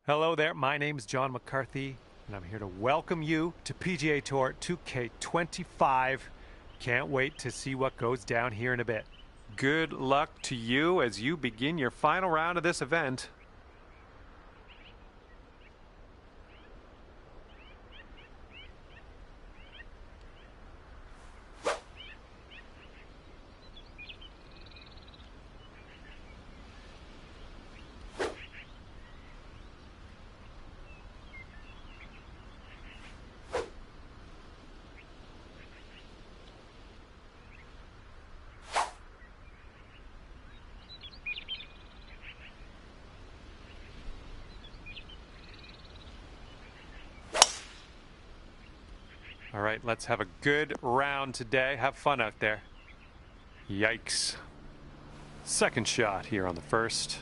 Hello there, my name's John McCarthy, and I'm here to welcome you to PGA Tour 2K25. Can't wait to see what goes down here in a bit. Good luck to you as you begin your final round of this event. All right, let's have a good round today. Have fun out there. Yikes. Second shot here on the first.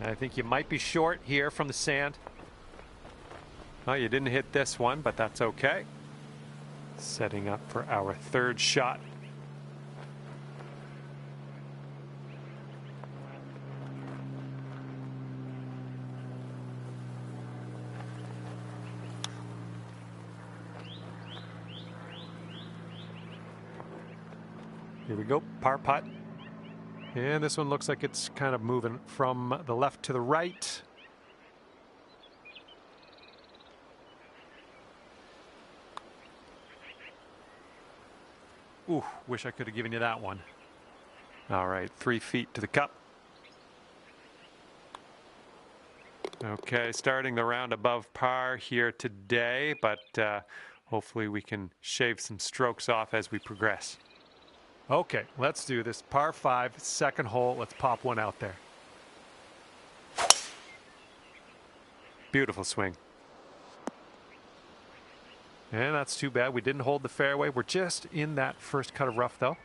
I think you might be short here from the sand. Well, you didn't hit this one, but that's okay. Setting up for our third shot. Here we go, par putt. And this one looks like it's kind of moving from the left to the right. Ooh, wish I could have given you that one. All right, 3 feet to the cup. Okay, starting the round above par here today, but hopefully we can shave some strokes off as we progress. Okay, let's do this. Par 5, second hole. Let's pop one out there. Beautiful swing. And that's too bad. We didn't hold the fairway. We're just in that first cut of rough, though.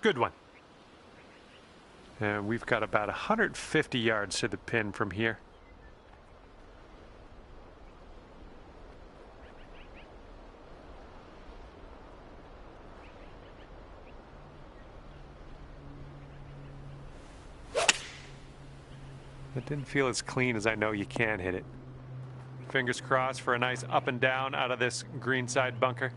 Good one. And we've got about 150 yards to the pin from here. It didn't feel as clean as I know you can hit it. Fingers crossed for a nice up and down out of this greenside bunker.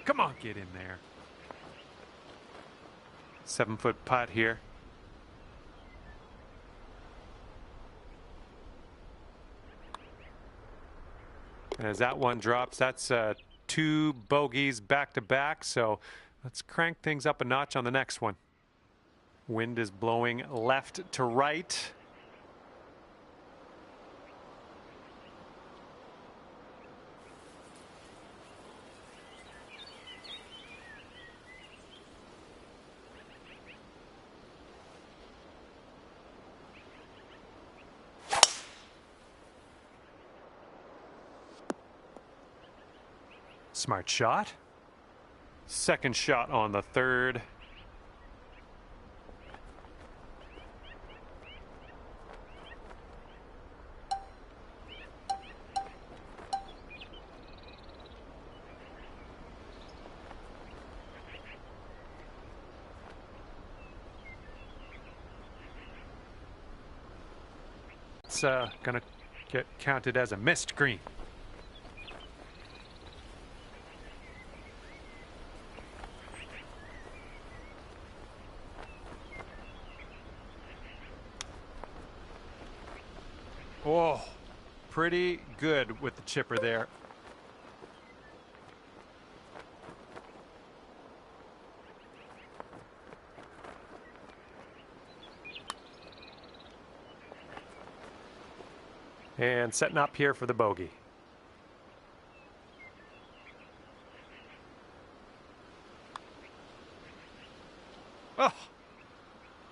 Come on, get in there. 7-foot putt here. And as that one drops, that's 2 bogeys back to back. So let's crank things up a notch on the next one. Wind is blowing left to right. Smart shot. Second shot on the third. going to get counted as a missed green. Oh, pretty good with the chipper there. And setting up here for the bogey. Oh!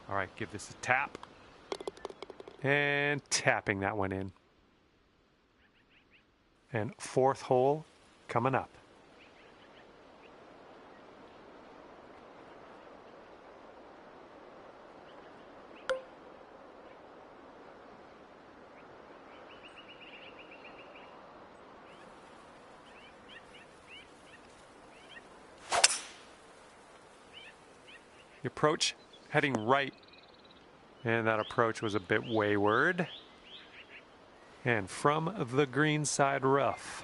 All right, give this a tap. And tapping that one in. And fourth hole coming up. The approach heading right, and that approach was a bit wayward. And from the green side rough.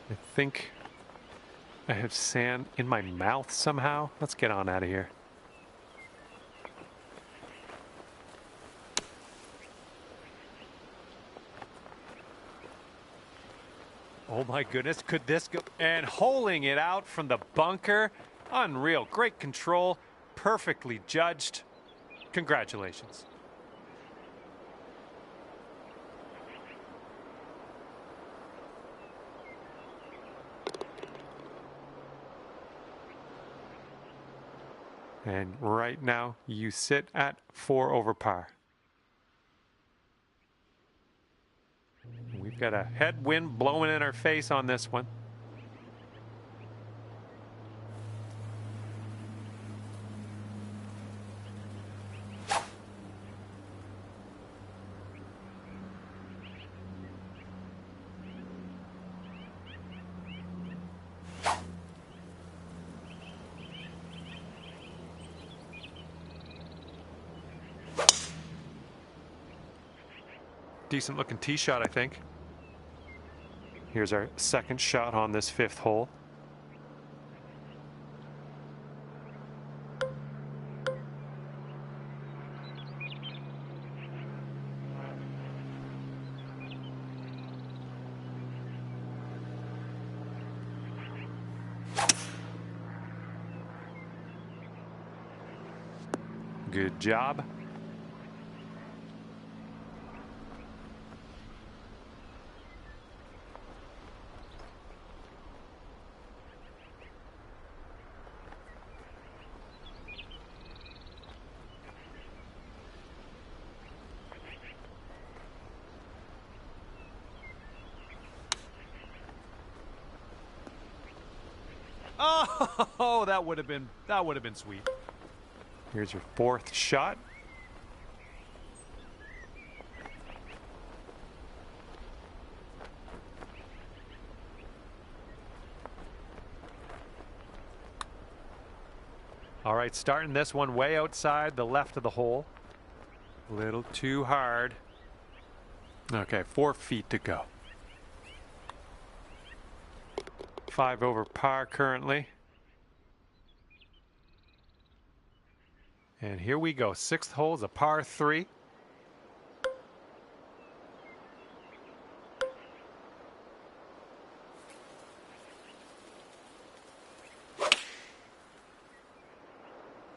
I think I have sand in my mouth somehow. Let's get on out of here. Oh my goodness, could this go? And holing it out from the bunker. Unreal, great control, perfectly judged. Congratulations. And right now, you sit at 4 over par. We've got a headwind blowing in our face on this one. Decent looking tee shot, I think. Here's our second shot on this 5th hole. Good job. Oh, that would have been sweet. Here's your 4th shot. All right, starting this one way outside the left of the hole. A little too hard. Okay, 4 feet to go. 5 over par currently. And here we go. 6th hole is a par 3.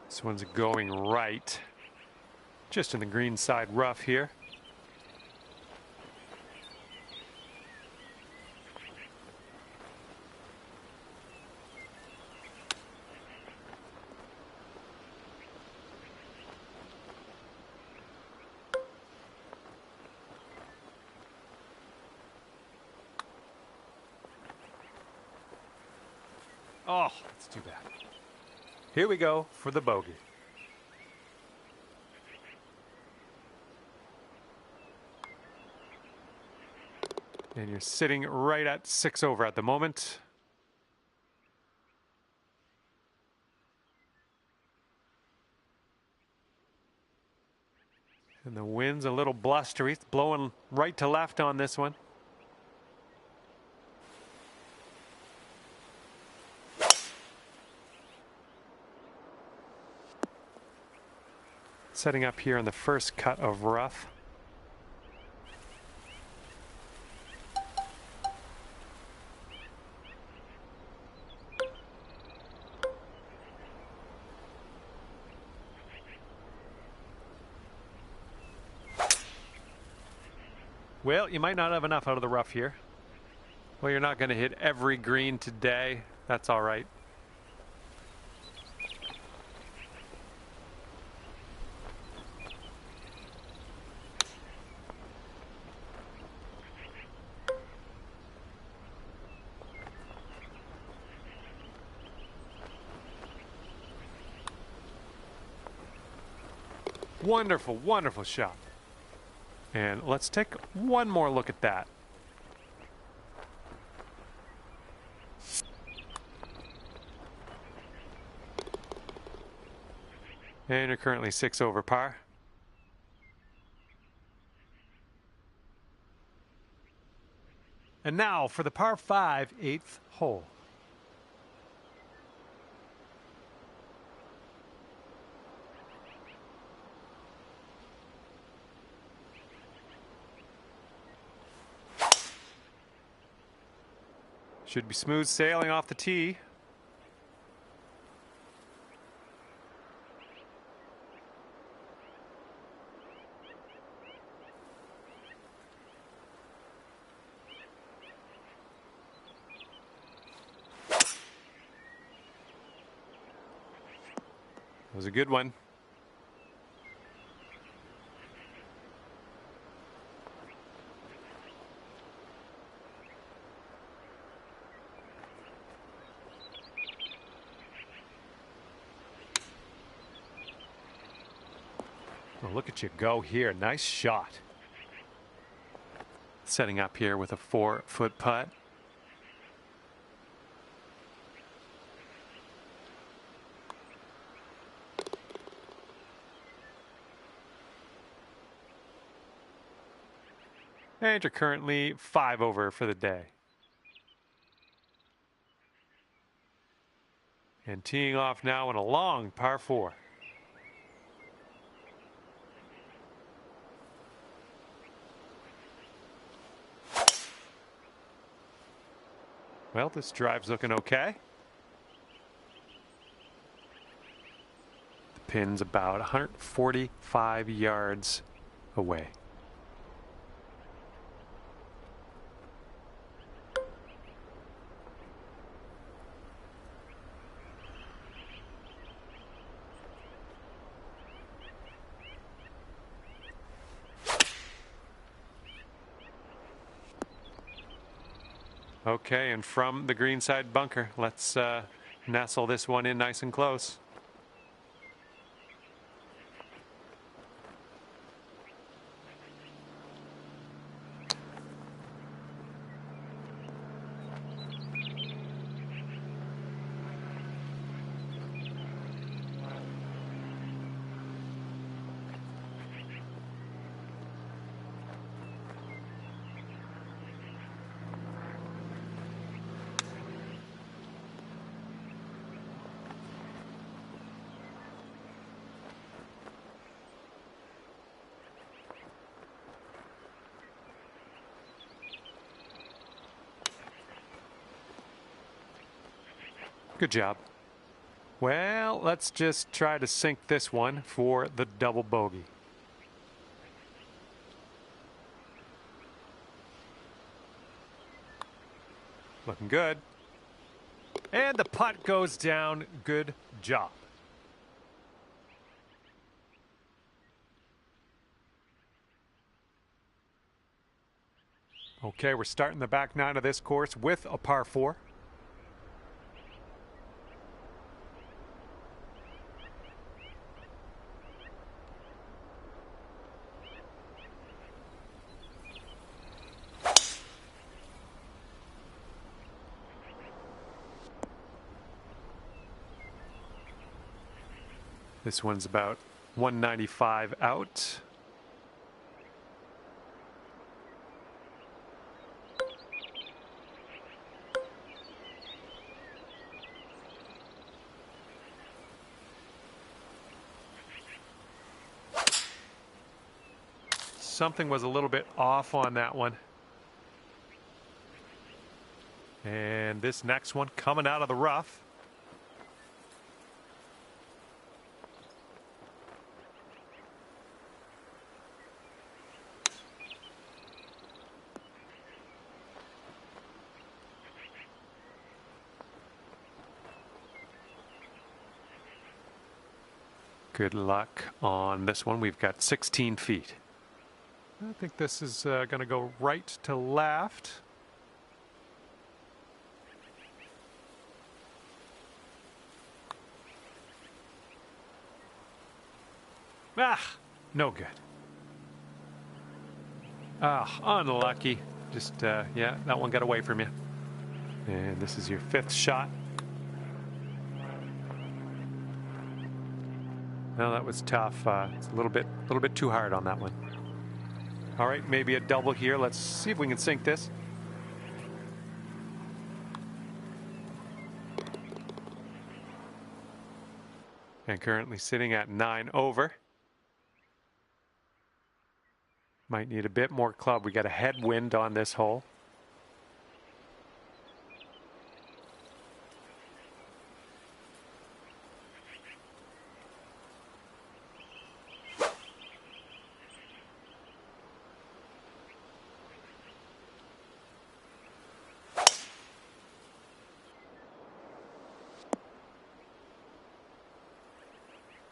This one's going right. Just in the green side rough here. Oh, that's too bad. Here we go for the bogey. And you're sitting right at 6 over at the moment. And the wind's a little blustery. It's blowing right to left on this one. Setting up here on the first cut of rough. Well, you might not have enough out of the rough here. Well, you're not going to hit every green today. That's all right. Wonderful, wonderful shot. And let's take one more look at that. And you're currently 6 over par. And now for the par 5 8th hole. Should be smooth sailing off the tee. That was a good one. Oh, look at you go here. Nice shot. Setting up here with a 4-foot putt. And you're currently 5 over for the day. And teeing off now in a long par 4. Well, this drive's looking okay. The pin's about 145 yards away. Okay, and from the greenside bunker, let's nestle this one in nice and close. Good job. Well, let's just try to sink this one for the double bogey. Looking good. And the putt goes down. Good job. Okay, we're starting the back nine of this course with a par 4. This one's about 195 out. Something was a little bit off on that one. And this next one coming out of the rough. Good luck on this one. We've got 16 feet. I think this is going to go right to left. Ah, no good. Ah, unlucky. Just, yeah, that one got away from you. And this is your 5th shot. No, that was tough. It's a little bit too hard on that one. All right, maybe a double here. Let's see if we can sink this. And currently sitting at 9 over. Might need a bit more club. We got a headwind on this hole.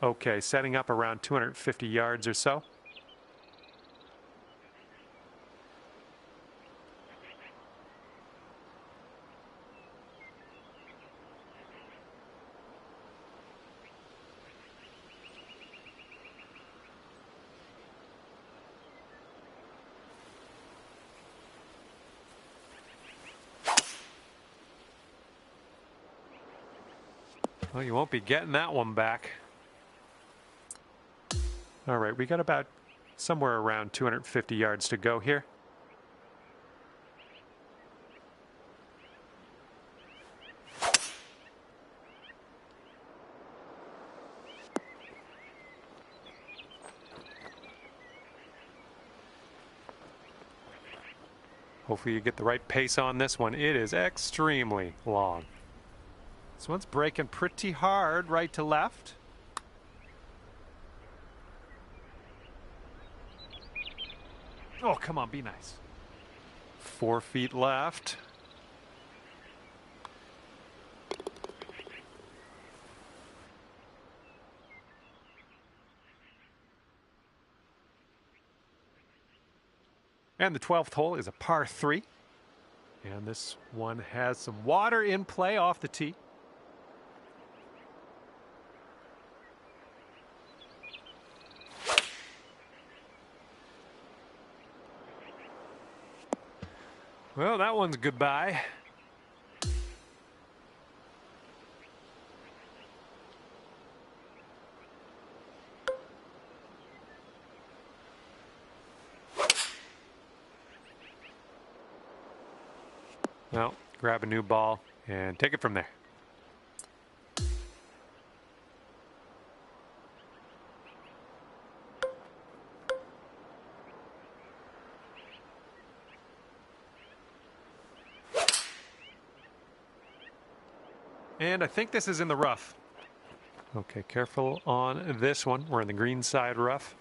Okay, setting up around 250 yards or so. Well, you won't be getting that one back. All right, we got about somewhere around 250 yards to go here. Hopefully you get the right pace on this one. It is extremely long. This one's breaking pretty hard right to left. Oh, come on, be nice. 4 feet left. And the 12th hole is a par 3. And this one has some water in play off the tee. Well, that one's goodbye. Well, grab a new ball and take it from there. And I think this is in the rough. Okay, careful on this one. We're in the green side rough.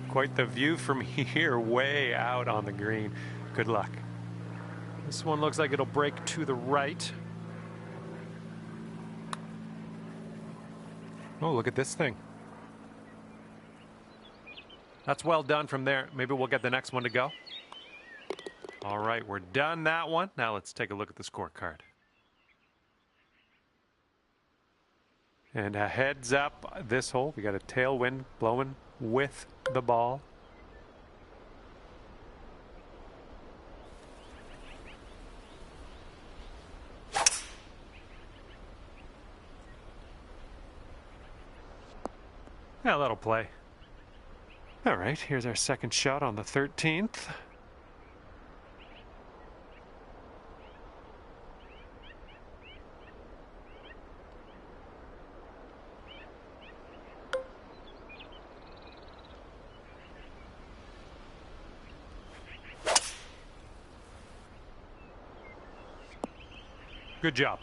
Quite the view from here, way out on the green. Good luck. This one looks like it'll break to the right. Oh, look at this thing. That's well done from there. Maybe we'll get the next one to go. All right, we're done that one. Now let's take a look at the scorecard. And a heads up this hole. We got a tailwind blowing with the ball. Yeah, that'll play. All right, here's our second shot on the 13th. Good job.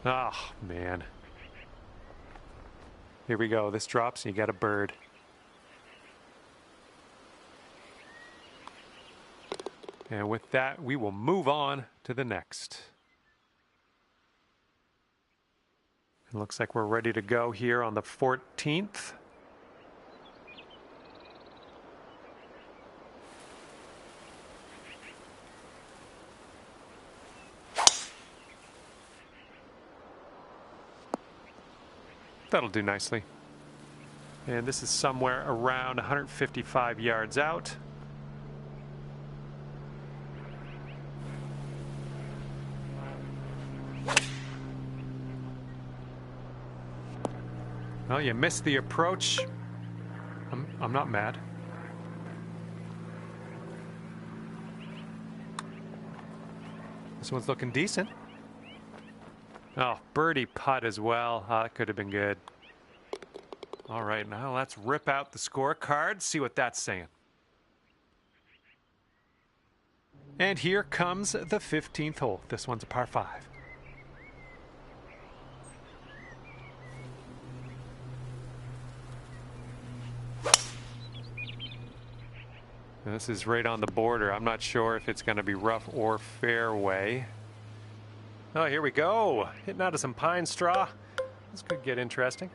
Oh, man. Here we go. This drops and you got a bird. And with that, we will move on to the next. It looks like we're ready to go here on the 14th. That'll do nicely. And this is somewhere around 155 yards out. Well, you missed the approach. I'm not mad. This one's looking decent. Oh, birdie putt as well. Oh, that could have been good. All right, now let's rip out the scorecard, see what that's saying. And here comes the 15th hole. This one's a par 5. This is right on the border. I'm not sure if it's going to be rough or fairway. Oh, here we go. Hitting out of some pine straw. This could get interesting.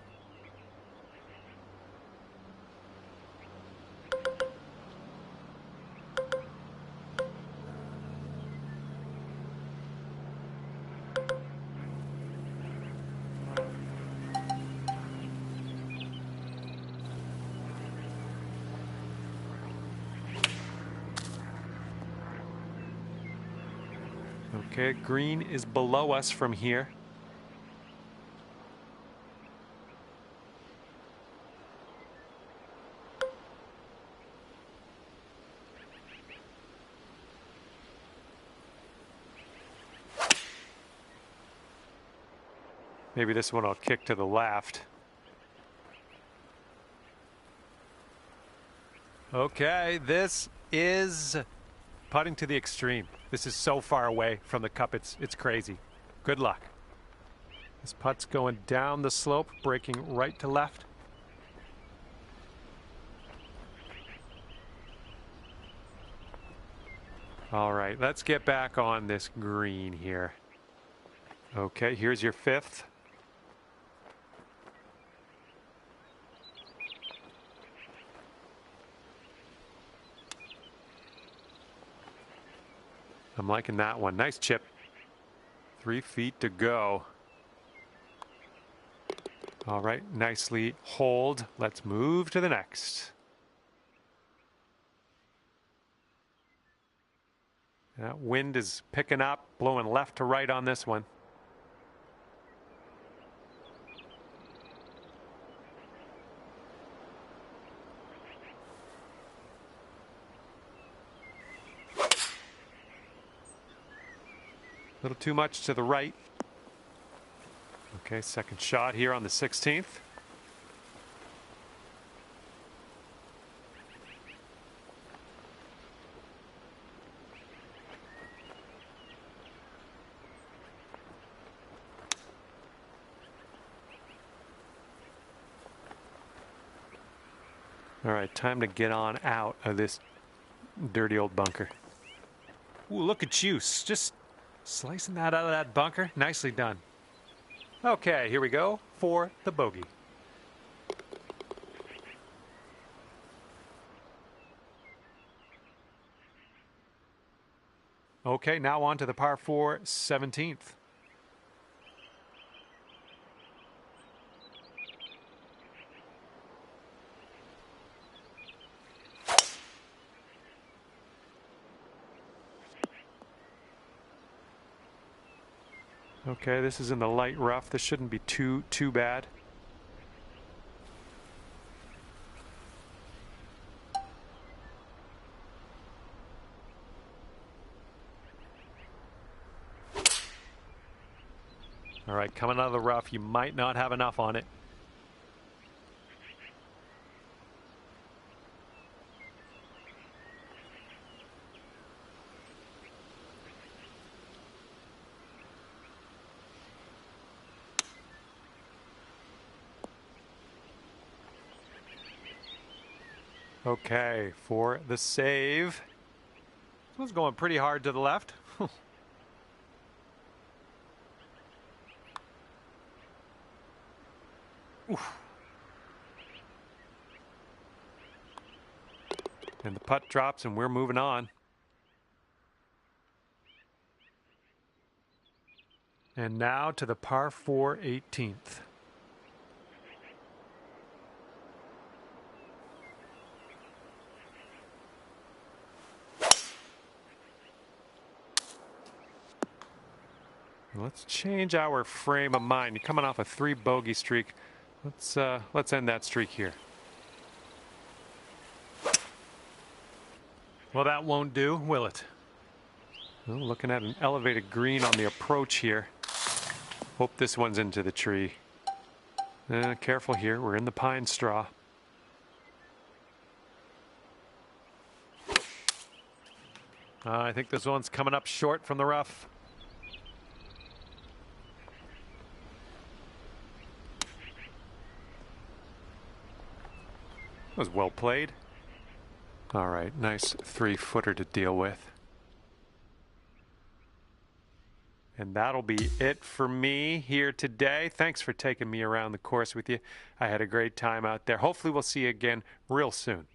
Okay, green is below us from here. Maybe this one will kick to the left. Okay, this is putting to the extreme. This is so far away from the cup, it's crazy. Good luck. This putt's going down the slope, breaking right to left. All right, let's get back on this green here. Okay, here's your 5th. I'm liking that one. Nice chip. 3 feet to go. All right, nicely hold. Let's move to the next. That wind is picking up, blowing left to right on this one. A little too much to the right. Okay, second shot here on the 16th. All right, time to get on out of this Dirty old bunker. Ooh, look at you. Just slicing that out of that bunker. Nicely done. Okay, here we go for the bogey. Okay, now on to the par 4 17th. Okay, this is in the light rough. This shouldn't be too bad. All right, coming out of the rough, you might not have enough on it. Okay, for the save. This one's going pretty hard to the left. Oof. And the putt drops and we're moving on. And now to the par 4 18th. Let's change our frame of mind. You're coming off a 3 bogey streak. Let's end that streak here. Well, that won't do, will it? Well, looking at an elevated green on the approach here. Hope this one's into the tree. Careful here. We're in the pine straw. I think this one's coming up short from the rough. That was well played. All right, nice 3-footer to deal with. And that'll be it for me here today. Thanks for taking me around the course with you. I had a great time out there. Hopefully we'll see you again real soon.